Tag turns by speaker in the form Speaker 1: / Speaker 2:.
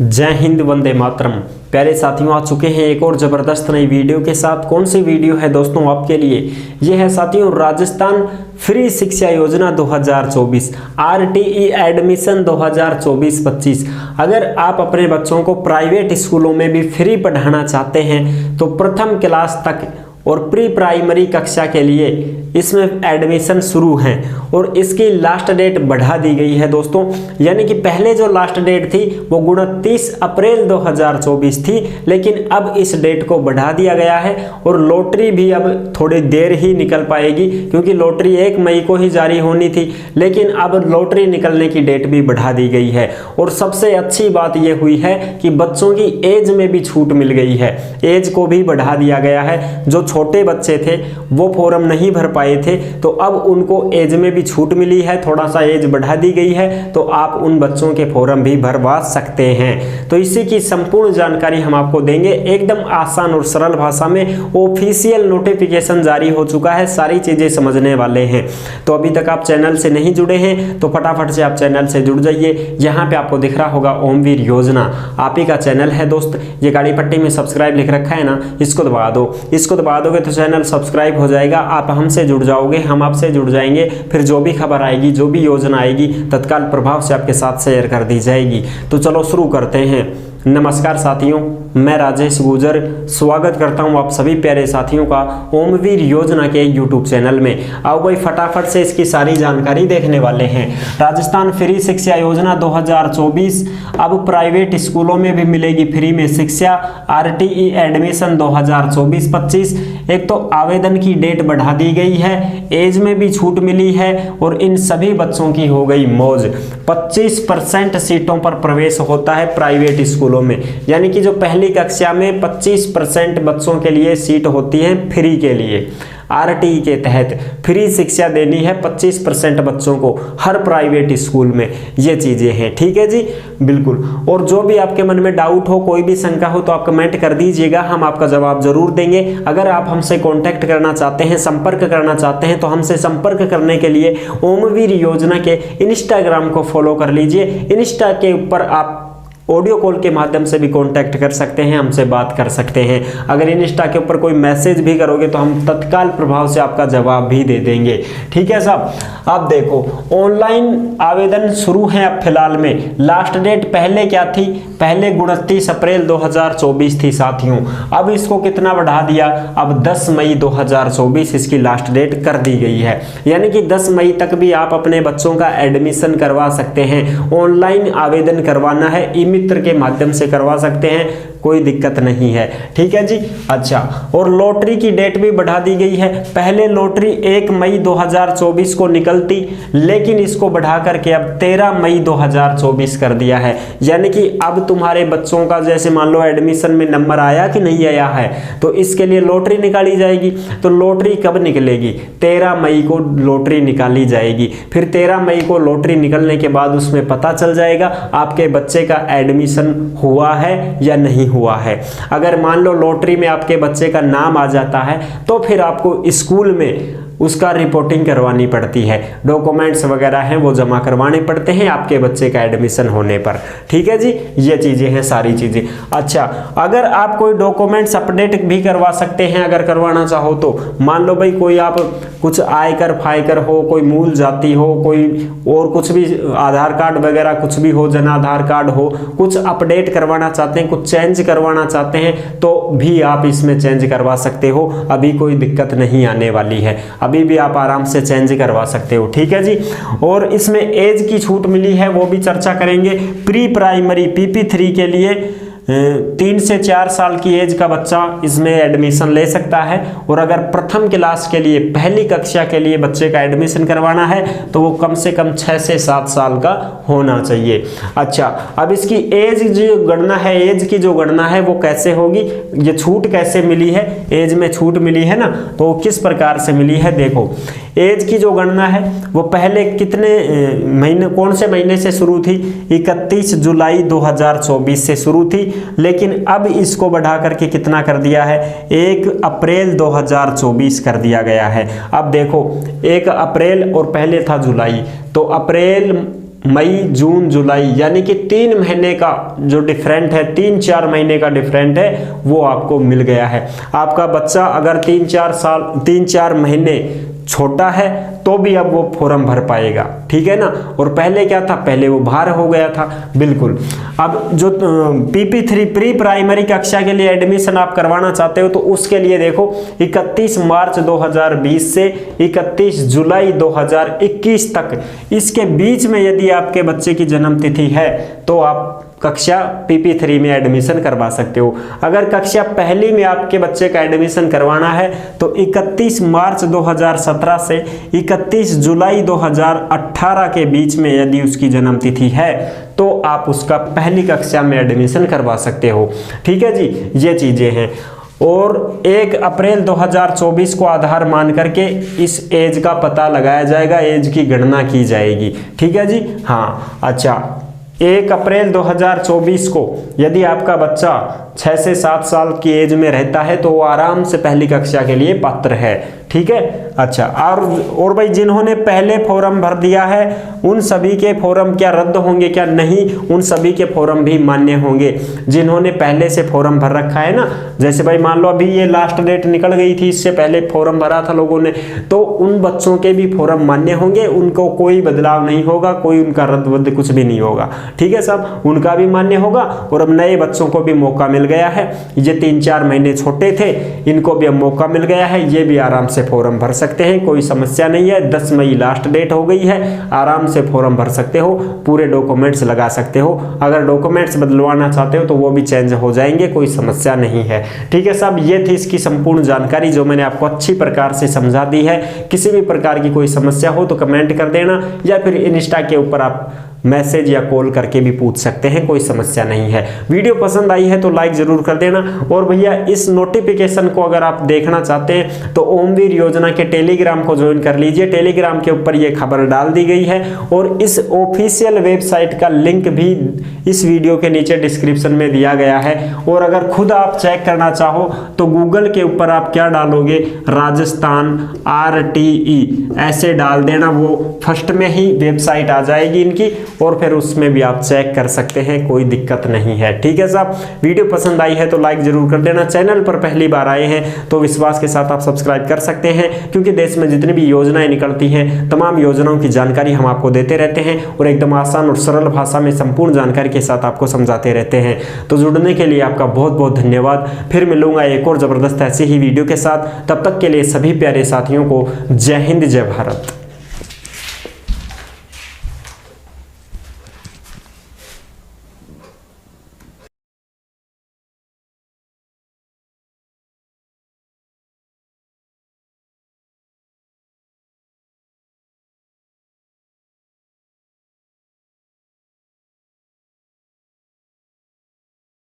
Speaker 1: जय हिंद, वंदे मातरम। प्यारे साथियों, आ चुके हैं एक और ज़बरदस्त नई वीडियो के साथ। कौन सी वीडियो है दोस्तों आपके लिए? ये है साथियों राजस्थान फ्री शिक्षा योजना 2024 RTE एडमिशन 2024-25। अगर आप अपने बच्चों को प्राइवेट स्कूलों में भी फ्री पढ़ाना चाहते हैं तो प्रथम क्लास तक और प्री प्राइमरी कक्षा के लिए इसमें एडमिशन शुरू हैं और इसकी लास्ट डेट बढ़ा दी गई है दोस्तों। यानी कि पहले जो लास्ट डेट थी वो 29 अप्रैल 2024 थी, लेकिन अब इस डेट को बढ़ा दिया गया है और लॉटरी भी अब थोड़ी देर ही निकल पाएगी, क्योंकि लॉटरी 1 मई को ही जारी होनी थी, लेकिन अब लॉटरी निकलने की डेट भी बढ़ा दी गई है। और सबसे अच्छी बात यह हुई है कि बच्चों की एज में भी छूट मिल गई है, एज को भी बढ़ा दिया गया है। जो छोटे बच्चे थे वो फॉर्म नहीं भर पाए थे, तो अब उनको एज में भी छूट मिली है, थोड़ा सा एज बढ़ा दी गई है, तो आप उन बच्चों के फॉर्म भी भरवा सकते हैं। तो इसी की संपूर्ण जानकारी हम आपको देंगे एकदम आसान और सरल भाषा में। ऑफिशियल नोटिफिकेशन जारी हो चुका है, सारी चीजें समझने वाले हैं। तो अभी तक आप चैनल से नहीं जुड़े हैं तो फटाफट से आप चैनल से जुड़ जाइए। यहाँ पे आपको दिख रहा होगा ओमवीर योजना, आप ही का चैनल है दोस्त। ये गाड़ी पट्टी में सब्सक्राइब लिख रखा है ना, इसको दबा दो। इसको दबा दोगे तो चैनल सब्सक्राइब हो जाएगा, आप हमसे जुड़ जाओगे, हम आपसे जुड़ जाएंगे। फिर जो भी खबर आएगी, जो भी योजना आएगी, तत्काल प्रभाव से आपके साथ शेयर कर दी जाएगी। तो चलो शुरू करते हैं। नमस्कार साथियों, मैं राजेश गुजर स्वागत करता हूं आप सभी प्यारे साथियों का ओमवीर योजना के YouTube चैनल में। आओ भाई फटाफट से इसकी सारी जानकारी देखने वाले हैं। राजस्थान फ्री शिक्षा योजना 2024 अब प्राइवेट स्कूलों में भी मिलेगी फ्री में शिक्षा। RTE admission 2024-25। एक तो आवेदन की डेट बढ़ा दी गई है, एज में भी छूट मिली है और इन सभी बच्चों की हो गई मौज। 25% सीटों पर प्रवेश होता है प्राइवेट स्कूलों में, यानी कि जो पहली कक्षा में 25% बच्चों के लिए सीट होती है फ्री के लिए। RTE के तहत फ्री शिक्षा देनी है 25% बच्चों को हर प्राइवेट स्कूल में। ये चीजें हैं, ठीक है जी, बिल्कुल। और जो भी आपके मन में डाउट हो, कोई भी शंका हो, तो आप कमेंट कर दीजिएगा, हम आपका जवाब जरूर देंगे। अगर आप हमसे कांटेक्ट करना चाहते हैं, संपर्क करना चाहते हैं, तो हमसे संपर्क करने के लिए ओमवीर योजना के इंस्टाग्राम को फॉलो कर लीजिए। इंस्टा के ऊपर आप ऑडियो कॉल के माध्यम से भी कांटेक्ट कर सकते हैं, हमसे बात कर सकते हैं। अगर इंस्टा के ऊपर कोई मैसेज भी करोगे तो हम तत्काल प्रभाव से आपका जवाब भी दे देंगे, ठीक है साहब। अब देखो, ऑनलाइन आवेदन शुरू है अब फिलहाल में। लास्ट डेट पहले क्या थी? पहले 29 अप्रैल 2024 थी साथियों, अब इसको कितना बढ़ा दिया? अब 10 मई 2024 इसकी लास्ट डेट कर दी गई है। यानी कि 10 मई तक भी आप अपने बच्चों का एडमिशन करवा सकते हैं। ऑनलाइन आवेदन करवाना है, मित्र के माध्यम से करवा सकते हैं, कोई दिक्कत नहीं है, ठीक है जी। अच्छा, और लॉटरी की डेट भी बढ़ा दी गई है। पहले लॉटरी 1 मई 2024 को निकलती, लेकिन इसको बढ़ा करके अब 13 मई 2024 कर दिया है। यानी कि अब तुम्हारे बच्चों का जैसे मान लो एडमिशन में नंबर आया कि नहीं आया है, तो इसके लिए लॉटरी निकाली जाएगी। तो लॉटरी कब निकलेगी? 13 मई को लॉटरी निकाली जाएगी। फिर 13 मई को लॉटरी निकलने के बाद उसमें पता चल जाएगा आपके बच्चे का एडमिशन हुआ है या नहीं हुआ है। अगर मान लो लॉटरी में आपके बच्चे का नाम आ जाता है तो फिर आपको स्कूल में उसका रिपोर्टिंग करवानी पड़ती है, डॉक्यूमेंट्स वगैरह हैं वो जमा करवाने पड़ते हैं आपके बच्चे का एडमिशन होने पर, ठीक है जी। ये चीजें हैं सारी चीजें। अच्छा, अगर आप कोई डॉक्यूमेंट्स अपडेट भी करवा सकते हैं अगर करवाना चाहो तो। मान लो भाई कोई आप कुछ आयकर फायकर हो, कोई मूल जाति हो, कोई और कुछ भी आधार कार्ड वगैरह कुछ भी हो, जन आधार कार्ड हो, कुछ अपडेट करवाना चाहते हैं, कुछ चेंज करवाना चाहते हैं तो भी आप इसमें चेंज करवा सकते हो। अभी कोई दिक्कत नहीं आने वाली है, अभी भी आप आराम से चेंज करवा सकते हो, ठीक है जी। और इसमें एज की छूट मिली है वो भी चर्चा करेंगे। प्री प्राइमरी PP3 के लिए 3 से 4 साल की एज का बच्चा इसमें एडमिशन ले सकता है। और अगर प्रथम क्लास के लिए, पहली कक्षा के लिए बच्चे का एडमिशन करवाना है तो वो कम से कम 6 से 7 साल का होना चाहिए। अच्छा, अब इसकी एज जो गणना है, एज की जो गणना है वो कैसे होगी? ये छूट कैसे मिली है? एज में छूट मिली है ना, तो किस प्रकार से मिली है? देखो, एज की जो गणना है वो पहले कितने महीने, कौन से महीने से शुरू थी? 31 जुलाई 2024 से शुरू थी, लेकिन अब इसको बढ़ा करके कितना कर दिया है? 1 अप्रैल 2024 कर दिया गया है। अब देखो 1 अप्रैल और पहले था जुलाई, तो अप्रैल मई जून जुलाई यानी कि 3 महीने का जो डिफरेंट है, 3-4 महीने का डिफरेंट है, वो आपको मिल गया है। आपका बच्चा अगर 3-4 महीने छोटा है तो भी अब वो फॉर्म भर पाएगा, ठीक है ना। और पहले क्या था, पहले वो बाहर हो गया था, बिल्कुल। अब जो PP3 प्री प्राइमरी कक्षा के लिए एडमिशन आप करवाना चाहते हो तो उसके लिए देखो 31 मार्च 2020 से 31 जुलाई 2021 तक, इसके बीच में यदि आपके बच्चे की जन्म तिथि है तो आप कक्षा PP3 में एडमिशन करवा सकते हो। अगर कक्षा पहली में आपके बच्चे का एडमिशन करवाना है तो 31 मार्च 2017 से 31 जुलाई 2018 के बीच में यदि उसकी जन्म तिथि है तो आप उसका पहली कक्षा में एडमिशन करवा सकते हो, ठीक है जी। ये चीजें हैं। और 1 अप्रैल 2024 को आधार मान करके इस एज का पता लगाया जाएगा, एज की गणना की जाएगी, ठीक है जी। हाँ, अच्छा, 1 अप्रैल 2024 को यदि आपका बच्चा 6 से 7 साल की एज में रहता है तो वो आराम से पहली कक्षा के लिए पात्र है, ठीक है। अच्छा, और भाई जिन्होंने पहले फॉर्म भर दिया है उन सभी के फॉर्म क्या रद्द होंगे क्या? नहीं, उन सभी के फॉर्म भी मान्य होंगे जिन्होंने पहले से फॉर्म भर रखा है ना। जैसे भाई मान लो अभी ये लास्ट डेट निकल गई थी, इससे पहले फॉर्म भरा था लोगों ने, तो उन बच्चों के भी फॉर्म मान्य होंगे, उनको कोई बदलाव नहीं होगा, कोई उनका रद्द वद्द कुछ भी नहीं होगा, ठीक है साहब, उनका भी मान्य होगा। और अब नए बच्चों को भी मौका मिल गया है, ये 3-4 महीने छोटे थे, इनको भी अब मौका मिल गया है, ये भी आराम से फॉर्म भर सकते हैं, कोई समस्या नहीं है। 10 मई लास्ट डेट हो गई है, आराम से फॉर्म भर सकते हो, पूरे डॉक्यूमेंट्स लगा सकते हो। अगर डॉक्यूमेंट्स बदलवाना चाहते हो तो वो भी चेंज हो जाएंगे, कोई समस्या नहीं है, ठीक है साहब। ये थी इसकी संपूर्ण जानकारी जो मैंने आपको अच्छी प्रकार से समझा दी है। किसी भी प्रकार की कोई समस्या हो तो कमेंट कर देना, या फिर इंस्टा के ऊपर आप मैसेज या कॉल करके भी पूछ सकते हैं, कोई समस्या नहीं है। वीडियो पसंद आई है तो लाइक जरूर कर देना। और भैया इस नोटिफिकेशन को अगर आप देखना चाहते हैं तो ओमवीर योजना के टेलीग्राम को ज्वाइन कर लीजिए। टेलीग्राम के ऊपर ये खबर डाल दी गई है और इस ऑफिशियल वेबसाइट का लिंक भी इस वीडियो के नीचे डिस्क्रिप्शन में दिया गया है। और अगर खुद आप चेक करना चाहो तो गूगल के ऊपर आप क्या डालोगे, राजस्थान RTE ऐसे डाल देना, वो फर्स्ट में ही वेबसाइट आ जाएगी इनकी, और फिर उसमें भी आप चेक कर सकते हैं, कोई दिक्कत नहीं है, ठीक है साहब। वीडियो पसंद आई है तो लाइक जरूर कर देना। चैनल पर पहली बार आए हैं तो विश्वास के साथ आप सब्सक्राइब कर सकते हैं, क्योंकि देश में जितनी भी योजनाएं निकलती हैं तमाम योजनाओं की जानकारी हम आपको देते रहते हैं और एकदम आसान और सरल भाषा में संपूर्ण जानकारी के साथ आपको समझाते रहते हैं। तो जुड़ने के लिए आपका बहुत बहुत धन्यवाद। फिर मिलूंगा एक और जबरदस्त ऐसी ही वीडियो के साथ, तब तक के लिए सभी प्यारे साथियों को जय हिंद, जय भारत।